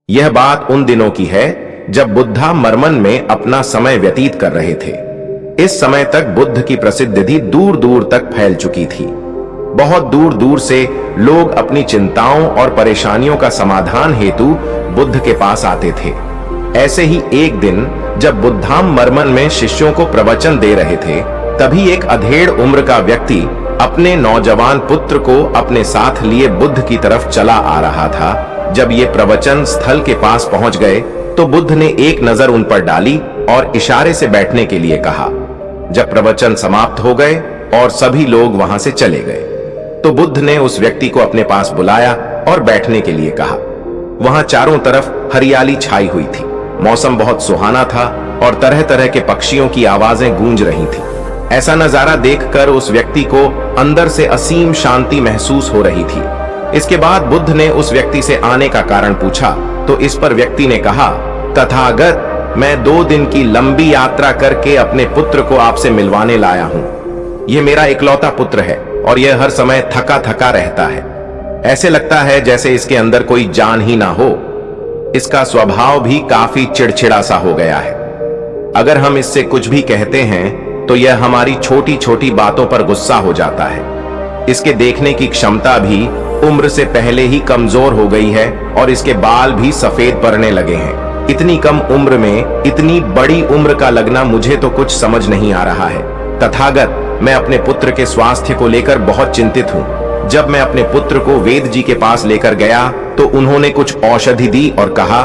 यह बात उन दिनों की है जब बुद्धा मर्मन में अपना समय व्यतीत कर रहे थे। इस समय तक बुद्ध की प्रसिद्धि दूर दूर तक फैल चुकी थी। बहुत दूर दूर से लोग अपनी चिंताओं और परेशानियों का समाधान हेतु बुद्ध के पास आते थे। ऐसे ही एक दिन जब बुद्धाम मर्मन में शिष्यों को प्रवचन दे रहे थे, तभी एक अधेड़ उम्र का व्यक्ति अपने नौजवान पुत्र को अपने साथ लिए बुद्ध की तरफ चला आ रहा था। जब ये प्रवचन स्थल के पास पहुंच गए तो बुद्ध ने एक नजर उन पर डाली और इशारे से बैठने के लिए कहा। जब प्रवचन समाप्त हो गए और सभी लोग वहां से चले गए तो बुद्ध ने उस व्यक्ति को अपने पास बुलाया और बैठने के लिए कहा। वहां चारों तरफ हरियाली छाई हुई थी, मौसम बहुत सुहाना था और तरह तरह के पक्षियों की आवाजें गूंज रही थी। ऐसा नजारा देखकर उस व्यक्ति को अंदर से असीम शांति महसूस हो रही थी। इसके बाद बुद्ध ने उस व्यक्ति से आने का कारण पूछा तो इस पर व्यक्ति ने कहा, तथागत, मैं 2 दिन की लंबी यात्रा करके अपने पुत्र को आपसे मिलवाने लाया हूं। यह मेरा इकलौता पुत्र है और यह हर समय थका थका रहता है। ऐसे लगता है जैसे इसके अंदर कोई जान ही ना हो। इसका स्वभाव भी काफी चिड़चिड़ा सा हो गया है। अगर हम इससे कुछ भी कहते हैं तो यह हमारी छोटी छोटी बातों पर गुस्सा हो जाता है। इसके देखने की क्षमता भी उम्र से पहले ही कमजोर हो गई है और इसके बाल भी सफेद पड़ने लगे हैं। इतनी कम उम्र में इतनी बड़ी उम्र का लगना मुझे तो कुछ समझ नहीं आ रहा है। तथागत, मैं अपने पुत्र के स्वास्थ्य को लेकर बहुत चिंतित हूँ। जब मैं अपने पुत्र को वेद जी के पास लेकर गया तो उन्होंने कुछ औषधि दी और कहा,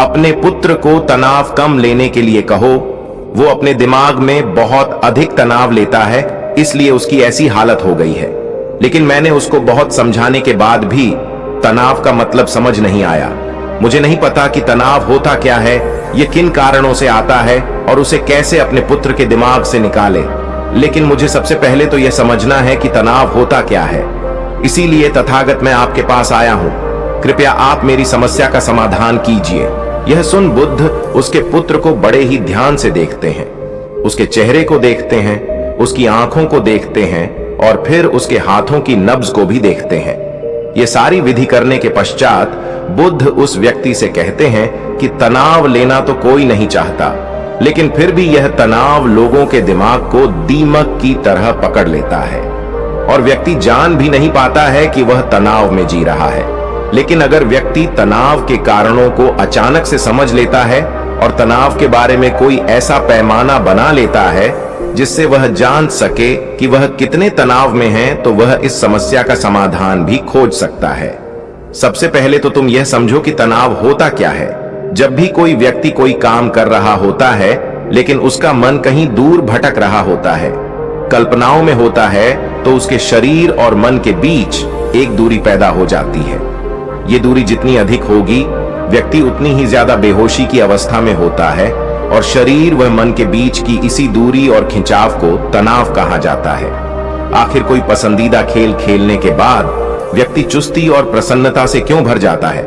अपने पुत्र को तनाव कम लेने के लिए कहो। वो अपने दिमाग में बहुत अधिक तनाव लेता है, इसलिए उसकी ऐसी हालत हो गई है। लेकिन मैंने उसको बहुत समझाने के बाद भी तनाव का मतलब समझ नहीं आया। मुझे नहीं पता कि तनाव होता क्या है, ये किन कारणों से आता है और उसे कैसे अपने पुत्र के दिमाग से निकाले। लेकिन मुझे सबसे पहले तो यह समझना है कि तनाव होता क्या है। इसीलिए तथागत मैं आपके पास आया हूं। कृपया आप मेरी समस्या का समाधान कीजिए। यह सुन बुद्ध उसके पुत्र को बड़े ही ध्यान से देखते हैं। उसके चेहरे को देखते हैं, उसकी आंखों को देखते हैं और फिर उसके हाथों की नब्ज को भी देखते हैं। ये सारी विधि करने के पश्चात बुद्ध उस व्यक्ति से कहते हैं कि तनाव लेना तो कोई नहीं चाहता, लेकिन फिर भी यह तनाव लोगों के दिमाग को दीमक की तरह पकड़ लेता है और व्यक्ति जान भी नहीं पाता है कि वह तनाव में जी रहा है। लेकिन अगर व्यक्ति तनाव के कारणों को अचानक से समझ लेता है और तनाव के बारे में कोई ऐसा पैमाना बना लेता है जिससे वह जान सके कि वह कितने तनाव में है, तो वह इस समस्या का समाधान भी खोज सकता है। सबसे पहले तो तुम यह समझो कि तनाव होता क्या है। जब भी कोई व्यक्ति कोई काम कर रहा होता है लेकिन उसका मन कहीं दूर भटक रहा होता है, कल्पनाओं में होता है, तो उसके शरीर और मन के बीच एक दूरी पैदा हो जाती है। ये दूरी जितनी अधिक होगी, व्यक्ति उतनी ही ज्यादा बेहोशी की अवस्था में होता है और शरीर व मन के बीच की इसी दूरी और खिंचाव को तनाव कहा जाता है। आखिर कोई पसंदीदा खेल खेलने के बाद व्यक्ति चुस्ती और प्रसन्नता से क्यों भर जाता है,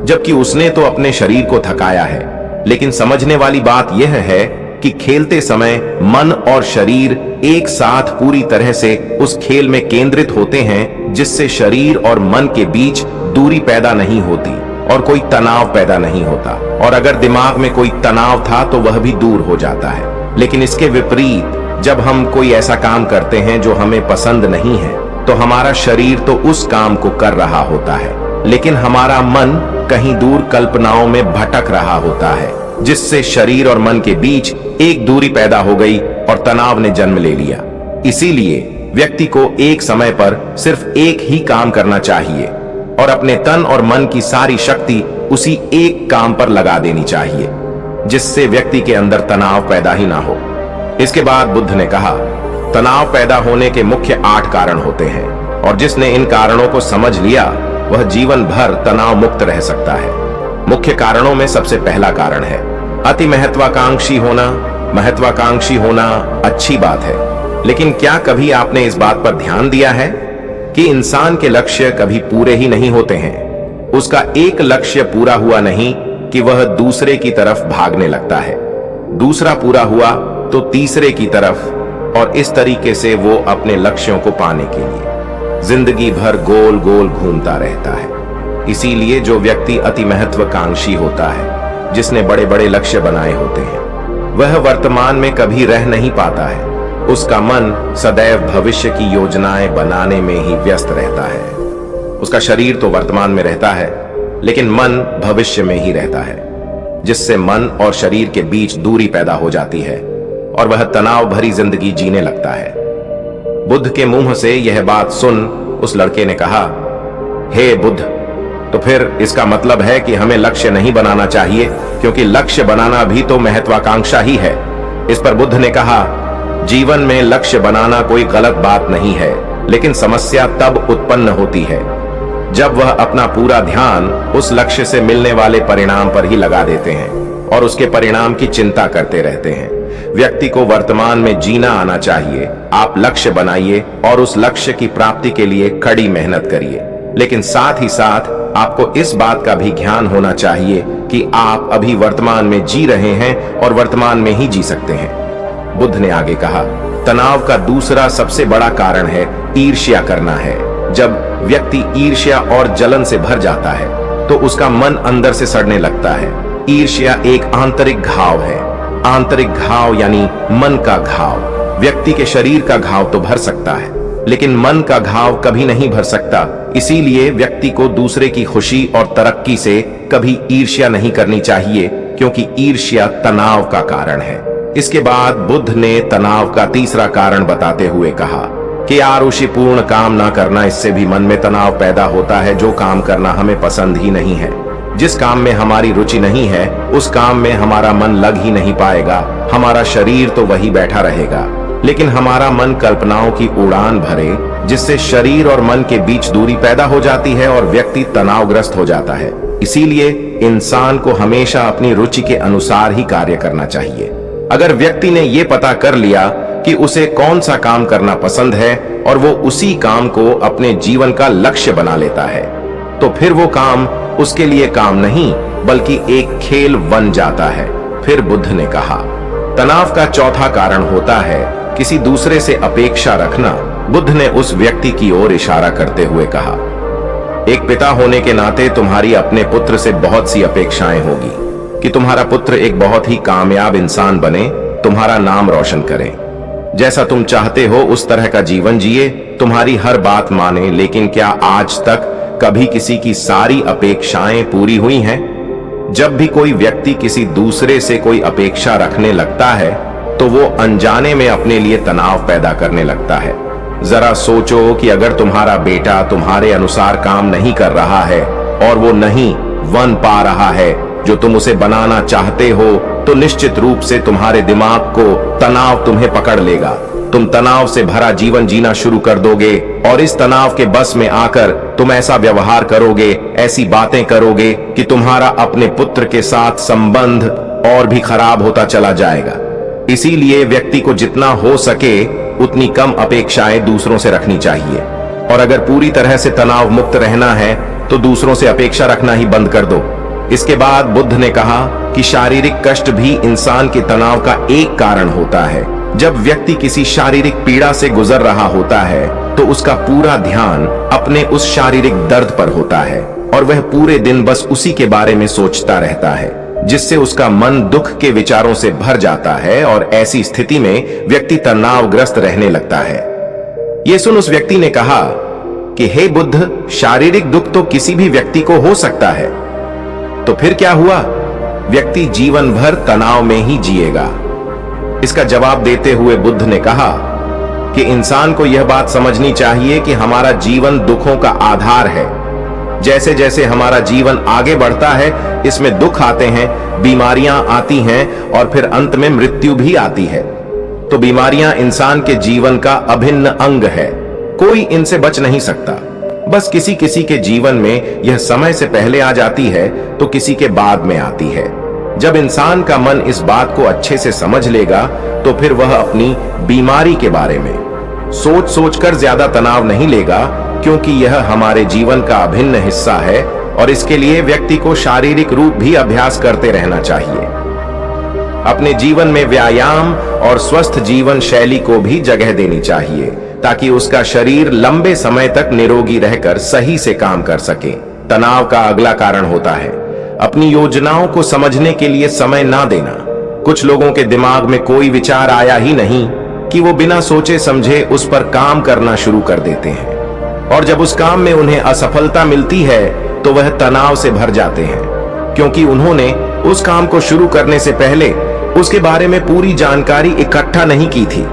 जबकि उसने तो अपने शरीर को थकाया है। लेकिन समझने वाली बात यह है कि खेलते समय मन और शरीर एक साथ पूरी तरह से उस खेल में केंद्रित होते हैं, जिससे शरीर और मन के बीच दूरी पैदा नहीं होती और कोई तनाव पैदा नहीं होता। और अगर दिमाग में कोई तनाव था तो वह भी दूर हो जाता है। लेकिन इसके विपरीत जब हम कोई ऐसा काम करते हैं जो हमें पसंद नहीं है, तो हमारा शरीर तो उस काम को कर रहा होता है, लेकिन हमारा मन कहीं दूर कल्पनाओं में भटक रहा होता है, जिससे शरीर और मन के बीच एक दूरी पैदा हो गई और तनाव ने जन्म ले लिया। इसीलिए व्यक्ति को एक समय पर सिर्फ एक ही काम करना चाहिए और अपने तन और मन की सारी शक्ति उसी एक काम पर लगा देनी चाहिए, जिससे व्यक्ति के अंदर तनाव पैदा ही ना हो। इसके बाद बुद्ध ने कहा, तनाव पैदा होने के मुख्य 8 कारण होते हैं और जिसने इन कारणों को समझ लिया वह जीवन भर तनाव मुक्त रह सकता है। मुख्य कारणों में सबसे पहला कारण है अति महत्वाकांक्षी होना। महत्वाकांक्षी होना अच्छी बात है, लेकिन क्या कभी आपने इस बात पर ध्यान दिया है कि इंसान के लक्ष्य कभी पूरे ही नहीं होते हैं। उसका एक लक्ष्य पूरा हुआ नहीं कि वह दूसरे की तरफ भागने लगता है, दूसरा पूरा हुआ तो तीसरे की तरफ, और इस तरीके से वो अपने लक्ष्यों को पाने के लिए जिंदगी भर गोल गोल घूमता रहता है। इसीलिए जो व्यक्ति अति महत्वाकांक्षी होता है, जिसने बड़े बड़े लक्ष्य बनाए होते हैं, वह वर्तमान में कभी रह नहीं पाता है। उसका मन सदैव भविष्य की योजनाएं बनाने में ही व्यस्त रहता है। उसका शरीर तो वर्तमान में रहता है, लेकिन मन भविष्य में ही रहता है, जिससे मन और शरीर के बीच दूरी पैदा हो जाती है और वह तनाव भरी जिंदगी जीने लगता है। बुद्ध के मुंह से यह बात सुन उस लड़के ने कहा, हे बुद्ध, तो फिर इसका मतलब है कि हमें लक्ष्य नहीं बनाना चाहिए, क्योंकि लक्ष्य बनाना भी तो महत्वाकांक्षा ही है। इस पर बुद्ध ने कहा, जीवन में लक्ष्य बनाना कोई गलत बात नहीं है, लेकिन समस्या तब उत्पन्न होती है जब वह अपना पूरा ध्यान उस लक्ष्य से मिलने वाले परिणाम पर ही लगा देते हैं और उसके परिणाम की चिंता करते रहते हैं। व्यक्ति को वर्तमान में जीना आना चाहिए। आप लक्ष्य बनाइए और उस लक्ष्य की प्राप्ति के लिए कड़ी मेहनत करिए, लेकिन साथ ही साथ आपको इस बात का भी ज्ञान होना चाहिए कि आप अभी वर्तमान में जी रहे हैं और वर्तमान में ही जी सकते हैं। बुद्ध ने आगे कहा, तनाव का दूसरा सबसे बड़ा कारण है ईर्ष्या करना है। जब व्यक्ति ईर्ष्या और जलन से भर जाता है तो उसका मन अंदर से सड़ने लगता है। ईर्ष्या एक आंतरिक घाव है। आंतरिक घाव यानी मन का घाव। व्यक्ति के शरीर का घाव तो भर सकता है, लेकिन मन का घाव कभी नहीं भर सकता। इसीलिए व्यक्ति को दूसरे की खुशी और तरक्की से कभी ईर्ष्या नहीं करनी चाहिए, क्योंकि ईर्ष्या तनाव का कारण है। इसके बाद बुद्ध ने तनाव का तीसरा कारण बताते हुए कहा कि आरुषिपूर्ण काम ना करना, इससे भी मन में तनाव पैदा होता है। जो काम करना हमें पसंद ही नहीं है, जिस काम में हमारी रुचि नहीं है, उस काम में हमारा मन लग ही नहीं पाएगा। हमारा शरीर तो वही बैठा रहेगा, लेकिन हमारा मन कल्पनाओं की उड़ान भरे, जिससे शरीर और मन के बीच दूरी पैदा हो जाती है और व्यक्ति तनावग्रस्त हो जाता है। इसीलिए इंसान को हमेशा अपनी रुचि के अनुसार ही कार्य करना चाहिए। अगर व्यक्ति ने ये पता कर लिया कि उसे कौन सा काम करना पसंद है और वो उसी काम को अपने जीवन का लक्ष्य बना लेता है, तो फिर वो काम उसके लिए काम नहीं बल्कि एक खेल बन जाता है। फिर बुद्ध ने कहा, तनाव का चौथा कारण होता है किसी दूसरे से अपेक्षा रखना। बुद्ध ने उस व्यक्ति की ओर इशारा करते हुए कहा, एक पिता होने के नाते तुम्हारी अपने पुत्र से बहुत सी अपेक्षाएं होगी कि तुम्हारा पुत्र एक बहुत ही कामयाब इंसान बने, तुम्हारा नाम रोशन करे, जैसा तुम चाहते हो उस तरह का जीवन जिए, तुम्हारी हर बात माने। लेकिन क्या आज तक कभी किसी की सारी अपेक्षाएं पूरी हुई हैं? जब भी कोई व्यक्ति किसी दूसरे से कोई अपेक्षा रखने लगता है तो वो अनजाने में अपने लिए तनाव पैदा करने लगता है। जरा सोचो कि अगर तुम्हारा बेटा तुम्हारे अनुसार काम नहीं कर रहा है और वो नहीं बन पा रहा है जो तुम उसे बनाना चाहते हो, तो निश्चित रूप से तुम्हारे दिमाग को तनाव तुम्हें पकड़ लेगा। तुम तनाव से भरा जीवन जीना शुरू कर दोगे और इस तनाव के बस में आकर तुम ऐसा व्यवहार करोगे, ऐसी बातें करोगे कि तुम्हारा अपने पुत्र के साथ संबंध और भी खराब होता चला जाएगा। इसीलिए व्यक्ति को जितना हो सके उतनी कम अपेक्षाएं दूसरों से रखनी चाहिए, और अगर पूरी तरह से तनाव मुक्त रहना है तो दूसरों से अपेक्षा रखना ही बंद कर दो। इसके बाद बुद्ध ने कहा कि शारीरिक कष्ट भी इंसान के तनाव का एक कारण होता है। जब व्यक्ति किसी शारीरिक पीड़ा से गुजर रहा होता है तो उसका पूरा ध्यान अपने उस शारीरिक दर्द पर होता है और वह पूरे दिन बस उसी के बारे में सोचता रहता है, जिससे उसका मन दुख के विचारों से भर जाता है और ऐसी स्थिति में व्यक्ति तनावग्रस्त रहने लगता है। यह सुन उस व्यक्ति ने कहा कि हे बुद्ध, शारीरिक दुख तो किसी भी व्यक्ति को हो सकता है, तो फिर क्या हुआ? व्यक्ति जीवन भर तनाव में ही जिएगा। इसका जवाब देते हुए बुद्ध ने कहा कि इंसान को यह बात समझनी चाहिए कि हमारा जीवन दुखों का आधार है। जैसे जैसे हमारा जीवन आगे बढ़ता है, इसमें दुख आते हैं, बीमारियां आती हैं और फिर अंत में मृत्यु भी आती है। तो बीमारियां इंसान के जीवन का अभिन्न अंग है, कोई इनसे बच नहीं सकता। बस किसी किसी के जीवन में यह समय से पहले आ जाती है तो किसी के बाद में आती है। जब इंसान का मन इस बात को अच्छे से समझ लेगा तो फिर वह अपनी बीमारी के बारे में सोच सोचकर ज्यादा तनाव नहीं लेगा, क्योंकि यह हमारे जीवन का अभिन्न हिस्सा है और इसके लिए व्यक्ति को शारीरिक रूप भी अभ्यास करते रहना चाहिए। अपने जीवन में व्यायाम और स्वस्थ जीवन शैली को भी जगह देनी चाहिए ताकि उसका शरीर लंबे समय तक निरोगी रहकर सही से काम कर सके। तनाव का अगला कारण होता है अपनी योजनाओं को समझने के लिए समय ना देना। कुछ लोगों के दिमाग में कोई विचार आया ही नहीं कि वो बिना सोचे समझे उस पर काम करना शुरू कर देते हैं, और जब उस काम में उन्हें असफलता मिलती है तो वह तनाव से भर जाते हैं, क्योंकि उन्होंने उस काम को शुरू करने से पहले उसके बारे में पूरी जानकारी इकट्ठा नहीं की थी।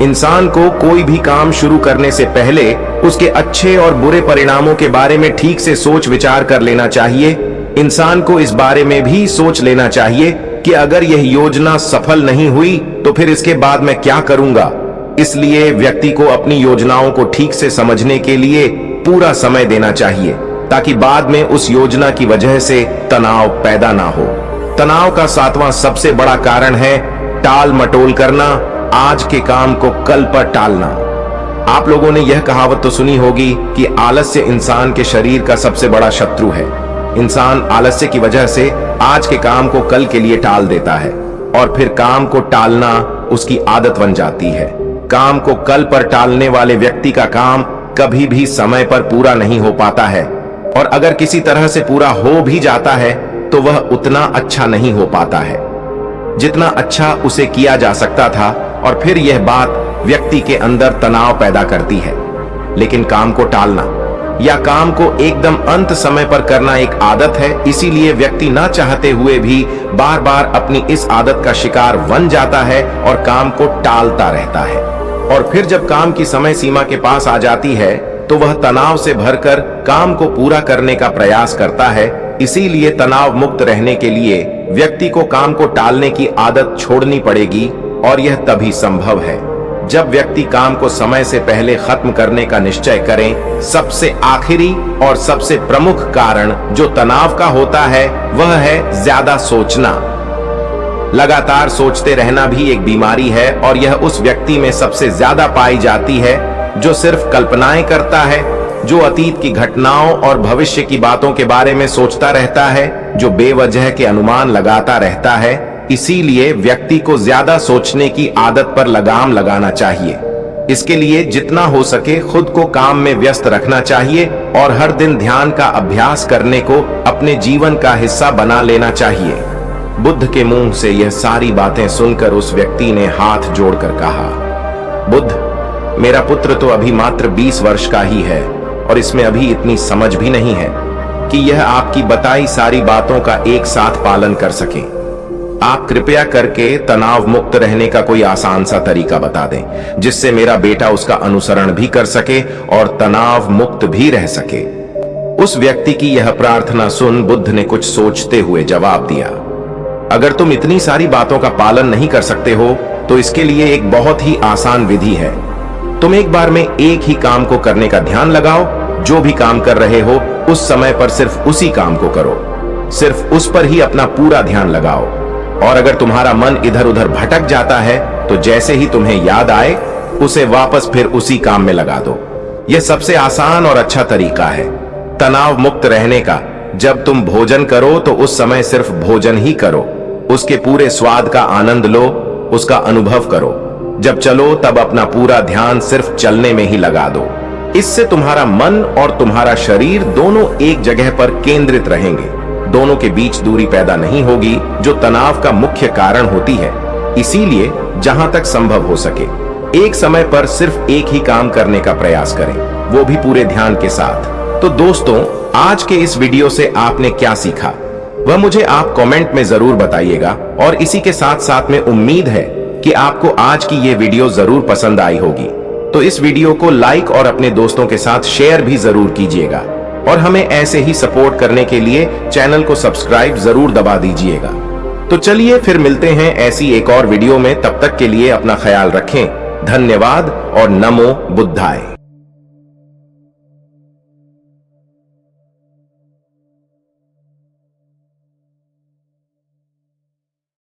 इंसान को कोई भी काम शुरू करने से पहले उसके अच्छे और बुरे परिणामों के बारे में ठीक से सोच विचार कर लेना चाहिए। इंसान को इस बारे में भी सोच लेना चाहिए कि अगर यह योजना सफल नहीं हुई तो फिर इसके बाद मैं क्या करूंगा। इसलिए व्यक्ति को अपनी योजनाओं को ठीक से समझने के लिए पूरा समय देना चाहिए, ताकि बाद में उस योजना की वजह से तनाव पैदा ना हो। तनाव का 7वां सबसे बड़ा कारण है टाल मटोल करना, आज के काम को कल पर टालना। आप लोगों ने यह कहावत तो सुनी होगी कि आलस्य इंसान के शरीर का सबसे बड़ा शत्रु है। इंसान आलस्य की वजह से आज के काम को कल के लिए टाल देता है, और फिर काम को टालना उसकी आदत बन जाती है। काम को कल पर टालने वाले व्यक्ति का काम कभी भी समय पर पूरा नहीं हो पाता है, और अगर किसी तरह से पूरा हो भी जाता है तो वह उतना अच्छा नहीं हो पाता है जितना अच्छा उसे किया जा सकता था, और फिर यह बात व्यक्ति के अंदर तनाव पैदा करती है। लेकिन काम को टालना या काम को एकदम अंत समय पर करना एक आदत है, इसीलिए व्यक्ति ना चाहते हुए भी बार बार अपनी इस आदत का शिकार बन जाता है और काम को टालता रहता है। और फिर जब काम की समय सीमा के पास आ जाती है तो वह तनाव से भरकर काम को पूरा करने का प्रयास करता है। इसीलिए तनाव मुक्त रहने के लिए व्यक्ति को काम को टालने की आदत छोड़नी पड़ेगी, और यह तभी संभव है जब व्यक्ति काम को समय से पहले खत्म करने का निश्चय करें। सबसे आखिरी और सबसे प्रमुख कारण जो तनाव का होता है वह है ज्यादा सोचना। लगातार सोचते रहना भी एक बीमारी है, और यह उस व्यक्ति में सबसे ज्यादा पाई जाती है जो सिर्फ कल्पनाएं करता है, जो अतीत की घटनाओं और भविष्य की बातों के बारे में सोचता रहता है, जो बेवजह के अनुमान लगाता रहता है। इसीलिए व्यक्ति को ज्यादा सोचने की आदत पर लगाम लगाना चाहिए। इसके लिए जितना हो सके खुद को काम में व्यस्त रखना चाहिए, और हर दिन ध्यान का अभ्यास करने को अपने जीवन का हिस्सा बना लेना चाहिए। बुद्ध के मुंह से यह सारी बातें सुनकर उस व्यक्ति ने हाथ जोड़कर कहा, बुद्ध, मेरा पुत्र तो अभी मात्र 20 वर्ष का ही है, और इसमें अभी इतनी समझ भी नहीं है कि यह आपकी बताई सारी बातों का एक साथ पालन कर सके। आप कृपया करके तनाव मुक्त रहने का कोई आसान सा तरीका बता दें, जिससे मेरा बेटा उसका अनुसरण भी कर सके और तनाव मुक्त भी रह सके। उस व्यक्ति की यह प्रार्थना सुन बुद्ध ने कुछ सोचते हुए जवाब दिया, अगर तुम इतनी सारी बातों का पालन नहीं कर सकते हो तो इसके लिए एक बहुत ही आसान विधि है। तुम एक बार में एक ही काम को करने का ध्यान लगाओ। जो भी काम कर रहे हो उस समय पर सिर्फ उसी काम को करो, सिर्फ उस पर ही अपना पूरा ध्यान लगाओ। और अगर तुम्हारा मन इधर उधर भटक जाता है तो जैसे ही तुम्हें याद आए उसे वापस फिर उसी काम में लगा दो। यह सबसे आसान और अच्छा तरीका है तनाव मुक्त रहने का। जब तुम भोजन करो तो उस समय सिर्फ भोजन ही करो, उसके पूरे स्वाद का आनंद लो, उसका अनुभव करो। जब चलो तब अपना पूरा ध्यान सिर्फ चलने में ही लगा दो। इससे तुम्हारा मन और तुम्हारा शरीर दोनों एक जगह पर केंद्रित रहेंगे। दोनों के बीच दूरी पैदा नहीं होगी जो तनाव का मुख्य कारण होती है। इसीलिए जहां तक संभव हो सके एक समय पर सिर्फ एक ही काम करने का प्रयास करें, वो भी पूरे ध्यान के साथ। तो दोस्तों, आज के इस वीडियो से आपने क्या सीखा वह मुझे आप कमेंट में जरूर बताइएगा। और इसी के साथ साथ में उम्मीद है कि आपको आज की ये वीडियो जरूर पसंद आई होगी। तो इस वीडियो को लाइक और अपने दोस्तों के साथ शेयर भी जरूर कीजिएगा, और हमें ऐसे ही सपोर्ट करने के लिए चैनल को सब्सक्राइब जरूर दबा दीजिएगा। तो चलिए फिर मिलते हैं ऐसी एक और वीडियो में। तब तक के लिए अपना ख्याल रखें। धन्यवाद और नमो बुद्धाय।